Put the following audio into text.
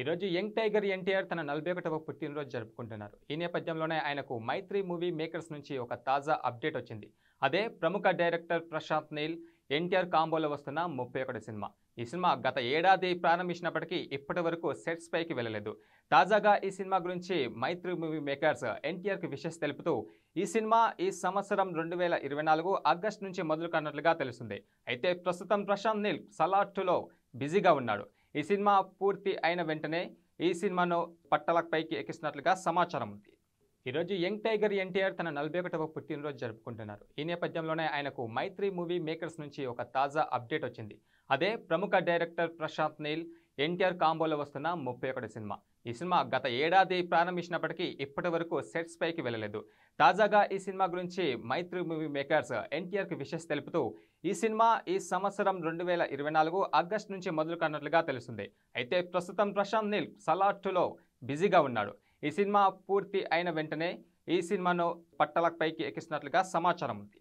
ఈరోజు young tiger NTR తన 41వ పుట్టినరోజు జరుపుకుంటున్నారు. ఈ నేపథ్యంలోనే ఆయనకు మైత్రి మూవీ మేకర్స్ నుంచి ఒక తాజా అప్డేట్ వచ్చింది. అదే ప్రముఖ డైరెక్టర్ ప్రశాంత్ నీల్, ఎన్టీఆర్ కాంబోలో వస్తున్న 31 సినిమా. ఈ సినిమా గత ఏడాది ప్రారంభించినప్పటికీ ఇప్పటి వరకు సెట్స్ పైకి వెళ్ళలేదు. తాజాగా ఈ సినిమా గురించి మైత్రి మూవీ మేకర్స్ ఎన్టీఆర్కి విషెస్ తెలుపుతూ ఈ సినిమా ఈ సంవత్సరం 2024 ఆగస్టు నుంచి మొదలు కానున్నట్లుగా తెలుస్తుంది. అయితే ప్రస్తుతం ప్రశాంత్ నీల్ సలార్ 2లో బిజీగా ఉన్నాడు. ఈ సినిమా పూర్తి అయిన వెంటనే ఈ సినిమాను పట్టాలపైకి ఎక్కిస్తున్నట్లుగా సమాచారం ఉంది. ఈరోజు యంగ్ టైగర్ ఎన్టీఆర్ తన 41వ పుట్టినరోజు జరుపుకుంటున్నారు. ఈ నేపథ్యంలోనే ఆయనకు మైత్రి మూవీ మేకర్స్ నుంచి ఒక తాజా అప్డేట్ వచ్చింది. అదే ప్రముఖ డైరెక్టర్ ప్రశాంత్ నీల్, ఎన్టీఆర్ కాంబోలో వస్తున్న 31 సినిమా. ఈ సినిమా గత ఏడాది ప్రారంభించినప్పటికీ ఇప్పటి వరకు సెట్స్ పైకి వెళ్ళలేదు. తాజాగా ఈ సినిమా గురించి మైత్రి మూవీ మేకర్స్ ఎన్టీఆర్కి విషెస్ తెలుపుతూ ఈ సినిమా ఈ సంవత్సరం 2024 ఆగస్టు నుంచి మొదలు కానున్నట్లుగా తెలుస్తుంది. అయితే ప్రస్తుతం ప్రశాంత్ నీల్ సలార్ 2లో బిజీగా ఉన్నాడు. ఈ సినిమా పూర్తి అయిన వెంటనే ఈ సినిమాను పట్టాలపైకి ఎక్కిస్తున్నట్లుగా సమాచారం ఉంది.